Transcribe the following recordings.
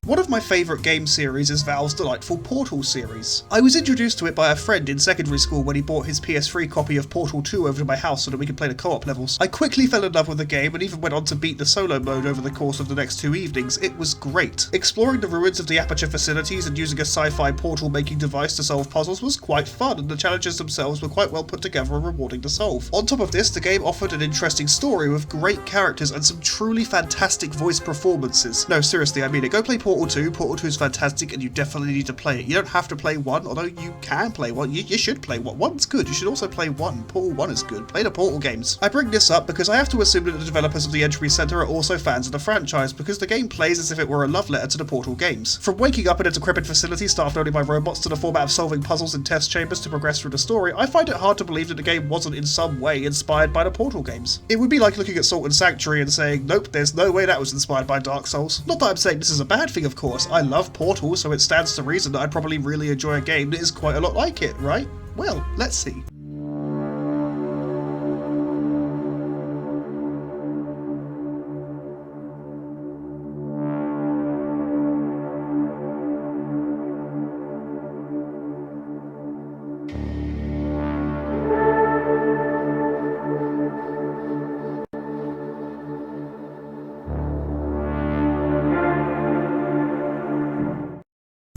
One of my favourite game series is Valve's delightful Portal series. I was introduced to it by a friend in secondary school when he bought his PS3 copy of Portal 2 over to my house so that we could play the co-op levels. I quickly fell in love with the game and even went on to beat the solo mode over the course of the next 2 evenings. It was great. Exploring the ruins of the Aperture facilities and using a sci-fi portal making device to solve puzzles was quite fun, and the challenges themselves were quite well put together and rewarding to solve. On top of this, the game offered an interesting story with great characters and some truly fantastic voice performances. No, seriously, I mean it. Go play Portal 2. Portal 2 is fantastic and you definitely need to play it. You don't have to play 1, although you can play 1. You should play 1. 1's good. You should also play 1. Portal 1 is good. Play the Portal games. I bring this up because I have to assume that the developers of the Entropy Center are also fans of the franchise, because the game plays as if it were a love letter to the Portal games. From waking up in a decrepit facility staffed only by robots to the format of solving puzzles in test chambers to progress through the story, I find it hard to believe that the game wasn't in some way inspired by the Portal games. It would be like looking at Salt and Sanctuary and saying, nope, there's no way that was inspired by Dark Souls. Not that I'm saying this is a bad thing, of course. I love Portal, so it stands to reason that I'd probably really enjoy a game that is quite a lot like it, right? Well, let's see.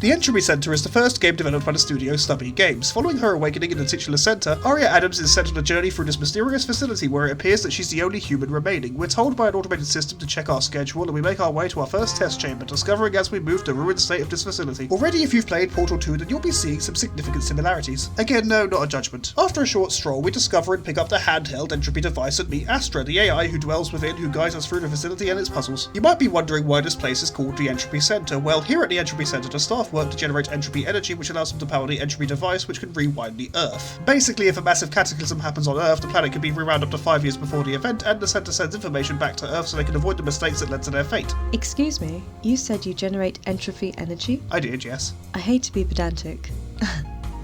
The Entropy Center is the first game developed by the studio Stubby Games. Following her awakening in the titular center, Aria Adams is sent on a journey through this mysterious facility where it appears that she's the only human remaining. We're told by an automated system to check our schedule, and we make our way to our first test chamber, discovering as we move the ruined state of this facility. Already, if you've played Portal 2, then you'll be seeing some significant similarities. Again, no, not a judgment. After a short stroll, we discover and pick up the handheld Entropy device and meet Astra, the AI who dwells within, who guides us through the facility and its puzzles. You might be wondering why this place is called the Entropy Center. Well, here at the Entropy Center, the staff work to generate entropy energy, which allows them to power the Entropy device, which can rewind the Earth. Basically, if a massive cataclysm happens on Earth, the planet can be rewound up to 5 years before the event, and the center sends information back to Earth so they can avoid the mistakes that led to their fate. Excuse me, you said you generate entropy energy? I did, yes. I hate to be pedantic.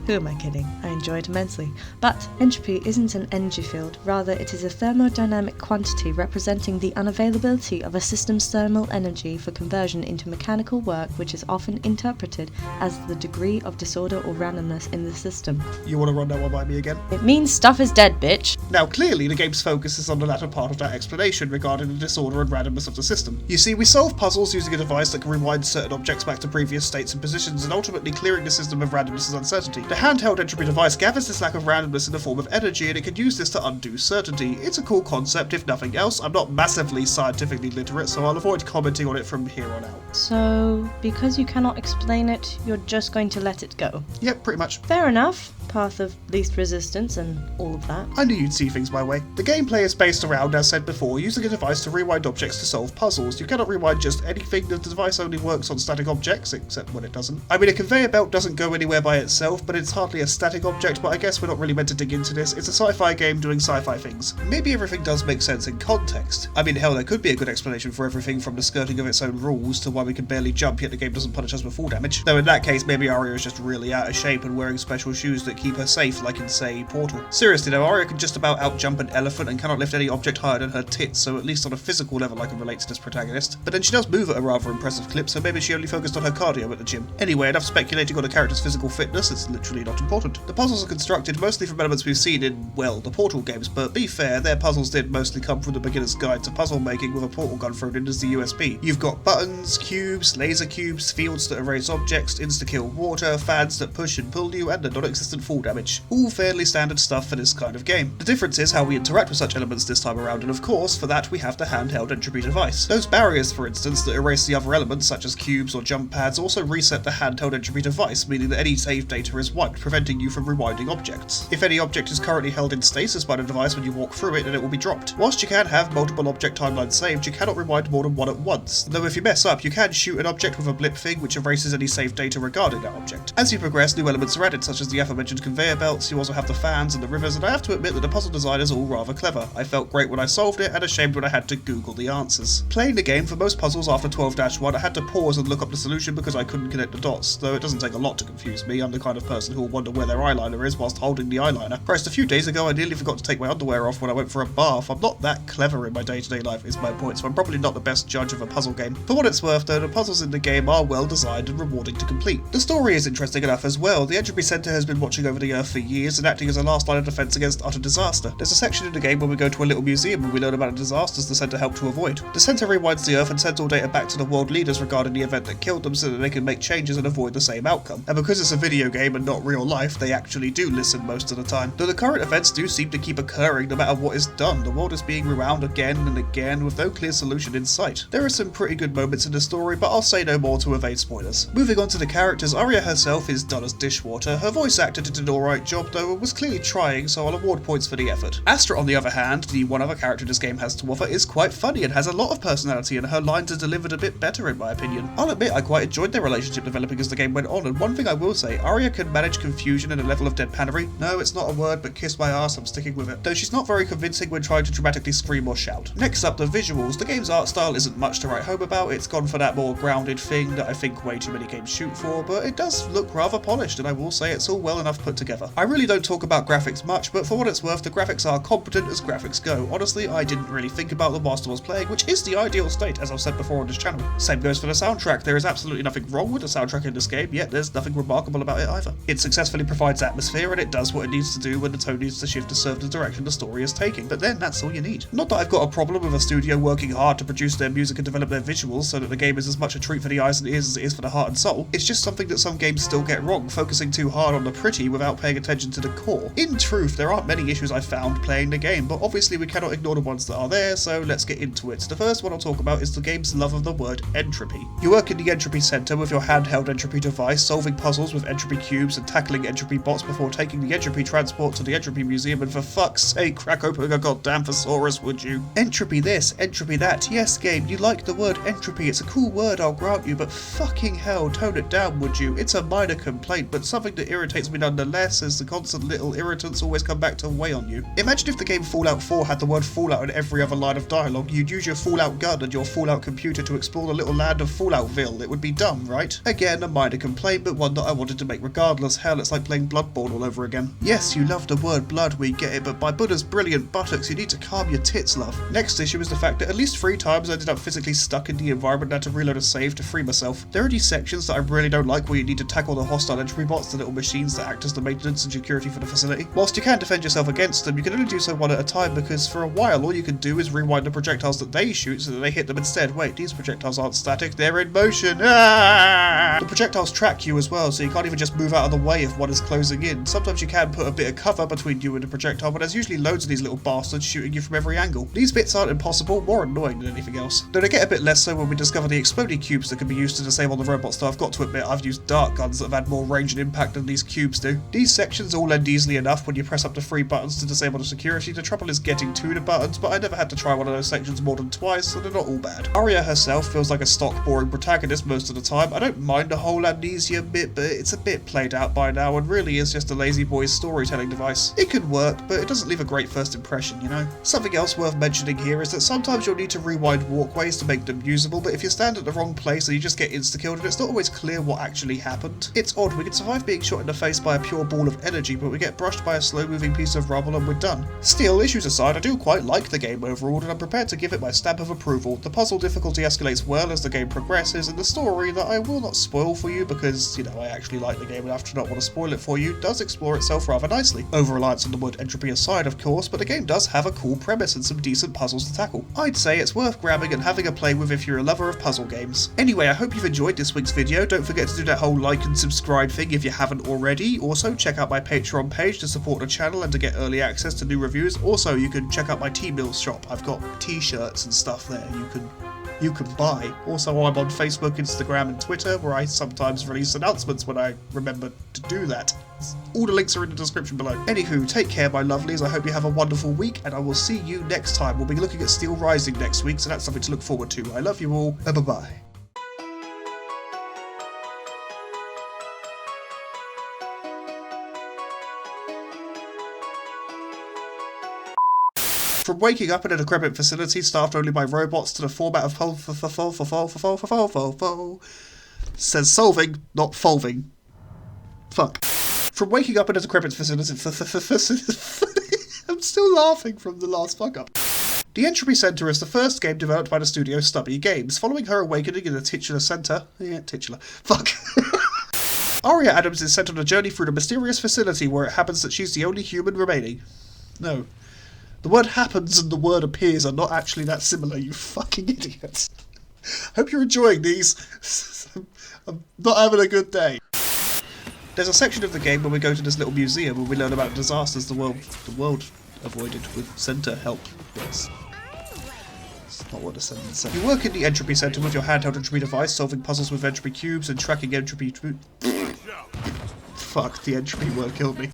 Who am I kidding? I enjoy it immensely. But entropy isn't an energy field, rather it is a thermodynamic quantity representing the unavailability of a system's thermal energy for conversion into mechanical work, which is often interpreted as the degree of disorder or randomness in the system. You want to run that one by me again? It means stuff is dead, bitch! Now clearly the game's focus is on the latter part of that explanation regarding the disorder and randomness of the system. You see, we solve puzzles using a device that can rewind certain objects back to previous states and positions, and ultimately clearing the system of randomness and uncertainty. The handheld Entropy device gathers this lack of randomness in the form of energy, and it can use this to undo certainty. It's a cool concept, if nothing else. I'm not massively scientifically literate, so I'll avoid commenting on it from here on out. So, because you cannot explain it, you're just going to let it go? Yep, pretty much. Fair enough. Path of least resistance and all of that. I knew you'd see things my way. The gameplay is based around, as said before, using a device to rewind objects to solve puzzles. You cannot rewind just anything. The device only works on static objects, except when it doesn't. I mean, a conveyor belt doesn't go anywhere by itself, but it's hardly a static object, but I guess we're not really meant to dig into this. It's a sci-fi game doing sci-fi things. Maybe everything does make sense in context. I mean, hell, there could be a good explanation for everything from the skirting of its own rules to why we can barely jump yet the game doesn't punish us with fall damage. Though in that case, maybe Aria is just really out of shape and wearing special shoes that keep her safe, like in, say, Portal. Seriously though, Aria can just about outjump an elephant and cannot lift any object higher than her tits, so at least on a physical level I can relate to this protagonist. But then she does move at a rather impressive clip, so maybe she only focused on her cardio at the gym. Anyway, enough speculating on a character's physical fitness, it's literally not important. The puzzles are constructed mostly from elements we've seen in, well, the Portal games, but be fair, their puzzles did mostly come from the beginner's guide to puzzle making with a portal gun thrown in as the USP. You've got buttons, cubes, laser cubes, fields that erase objects, insta-kill water, fans that push and pull you, and a non-existent fall damage. All fairly standard stuff for this kind of game. The difference is how we interact with such elements this time around, and of course, for that we have the handheld Entropy device. Those barriers, for instance, that erase the other elements, such as cubes or jump pads, also reset the handheld Entropy device, meaning that any save data is wiped, preventing you from rewinding objects. If any object is currently held in stasis by the device when you walk through it, then it will be dropped. Whilst you can have multiple object timelines saved, you cannot rewind more than one at once, though if you mess up, you can shoot an object with a blip thing which erases any saved data regarding that object. As you progress, new elements are added, such as the aforementioned mentioned conveyor belts, you also have the fans and the rivers, and I have to admit that the puzzle design is all rather clever. I felt great when I solved it, and ashamed when I had to Google the answers. Playing the game, for most puzzles after 12-1, I had to pause and look up the solution because I couldn't connect the dots, though it doesn't take a lot to confuse me. I'm the kind of person who will wonder where their eyeliner is whilst holding the eyeliner. Christ, a few days ago I nearly forgot to take my underwear off when I went for a bath. I'm not that clever in my day-to-day life, is my point, so I'm probably not the best judge of a puzzle game. For what it's worth though, the puzzles in the game are well designed and rewarding to complete. The story is interesting enough as well. The Entropy Center has been watching over the Earth for years and acting as a last line of defense against utter disaster. There's a section in the game where we go to a little museum and we learn about the disasters the center helped to avoid. The center rewinds the Earth and sends all data back to the world leaders regarding the event that killed them so that they can make changes and avoid the same outcome. And because it's a video game and not real life, they actually do listen most of the time. Though the current events do seem to keep occurring no matter what is done. The world is being rewound again and again with no clear solution in sight. There are some pretty good moments in the story, but I'll say no more to evade spoilers. Moving on to the characters, Aria herself is done as dishwater. Her voice actor did an alright job though and was clearly trying, so I'll award points for the effort. Astra on the other hand, the one other character this game has to offer, is quite funny and has a lot of personality, and her lines are delivered a bit better in my opinion. I'll admit I quite enjoyed their relationship developing as the game went on, and one thing I will say, Aria can manage confusion and a level of deadpanery. No, it's not a word, but kiss my ass, I'm sticking with it. Though she's not very convincing when trying to dramatically scream or shout. Next up, the visuals. The game's art style isn't much to write home about. It's gone for that more grounded thing that I think way too many games shoot for, but it does look rather polished, and I will say it's all well enough put together. I really don't talk about graphics much, but for what it's worth, the graphics are competent as graphics go. Honestly, I didn't really think about them whilst I was playing, which is the ideal state, as I've said before on this channel. Same goes for the soundtrack. There is absolutely nothing wrong with the soundtrack in this game, yet there's nothing remarkable about it either. It successfully provides atmosphere, and it does what it needs to do when the tone needs to shift to serve the direction the story is taking, but then that's all you need. Not that I've got a problem with a studio working hard to produce their music and develop their visuals so that the game is as much a treat for the eyes and ears as it is for the heart and soul. It's just something that some games still get wrong, focusing too hard on the pretty without paying attention to the core. In truth, there aren't many issues I've found playing the game, but obviously we cannot ignore the ones that are there, so let's get into it. The first one I'll talk about is the game's love of the word entropy. You work in the Entropy Center with your handheld entropy device, solving puzzles with entropy cubes and tackling entropy bots before taking the entropy transport to the Entropy Museum, and for fuck's sake, crack open a goddamn thesaurus, would you? Entropy this, entropy that. Yes, game, you like the word entropy, it's a cool word, I'll grant you, but fucking hell, tone it down, would you? It's a minor complaint, but something that irritates me nonetheless, as the constant little irritants always come back to weigh on you. Imagine if the game Fallout 4 had the word Fallout in every other line of dialogue. You'd use your Fallout gun and your Fallout computer to explore the little land of Falloutville. It would be dumb, right? Again, a minor complaint, but one that I wanted to make regardless. Hell, it's like playing Bloodborne all over again. Yes, you love the word blood, we get it, but by Buddha's brilliant buttocks, you need to calm your tits, love. Next issue is the fact that at least 3 times I ended up physically stuck in the environment and had to reload a save to free myself. There are these sections that I really don't like where you need to tackle the hostile entropy bots, the little machines that act as the maintenance and security for the facility. Whilst you can defend yourself against them, you can only do so one at a time, because for a while all you can do is rewind the projectiles that they shoot so that they hit them instead. Wait, these projectiles aren't static, they're in motion. Ah! The projectiles track you as well, so you can't even just move out of the way if one is closing in. Sometimes you can put a bit of cover between you and the projectile, but there's usually loads of these little bastards shooting you from every angle. These bits aren't impossible, more annoying than anything else. Though they get a bit less so when we discover the exploding cubes that can be used to disable the robots, though I've got to admit I've used dart guns that have had more range and impact than these cubes do. These sections all end easily enough when you press up the 3 buttons to disable the security. The trouble is getting to the buttons, but I never had to try one of those sections more than twice, so they're not all bad. Aria herself feels like a stock boring protagonist most of the time. I don't mind the whole amnesia bit, but it's a bit played out by now and really is just a lazy boy's storytelling device. It can work, but it doesn't leave a great first impression, you know? Something else worth mentioning here is that sometimes you'll need to rewind walkways to make them usable, but if you stand at the wrong place and you just get insta-killed and it's not always clear what actually happened. It's odd, we can survive being shot in the face by a pure ball of energy, but we get brushed by a slow-moving piece of rubble and we're done. Still, issues aside, I do quite like the game overall, and I'm prepared to give it my stamp of approval. The puzzle difficulty escalates well as the game progresses, and the story, that I will not spoil for you because, you know, I actually like the game enough to not want to spoil it for you, does explore itself rather nicely. Over-reliance on the word entropy aside, of course, but the game does have a cool premise and some decent puzzles to tackle. I'd say it's worth grabbing and having a play with if you're a lover of puzzle games. Anyway, I hope you've enjoyed this week's video. Don't forget to do that whole like and subscribe thing if you haven't already. Also, check out my Patreon page to support the channel and to get early access to new reviews. Also, you can check out my T-Mills shop. I've got t-shirts and stuff there you can buy. Also, I'm on Facebook, Instagram and Twitter, where I sometimes release announcements when I remember to do that. All the links are in the description below. Anywho, take care my lovelies, I hope you have a wonderful week, and I will see you next time. We'll be looking at Steel Rising next week, so that's something to look forward to. I love you all, bye-bye. From waking up in a decrepit facility staffed only by robots to the format of says solving, not folving. Fuck. From waking up in a decrepit facility... I'm still laughing from the last fuck up. The Entropy Center is the first game developed by the studio Stubby Games, following her awakening in the titular center... Fuck. Aria Adams is sent on a journey through the mysterious facility where it happens that she's the only human remaining. No. The word happens and the word appears are not actually that similar, you fucking idiots. Hope you're enjoying these. I'm not having a good day. There's a section of the game where we go to this little museum where we learn about disasters the world avoided with center help. Yes. That's not what the sentence said. You work in the Entropy Center with your handheld entropy device, solving puzzles with entropy cubes and tracking entropy... Fuck, the entropy word killed me.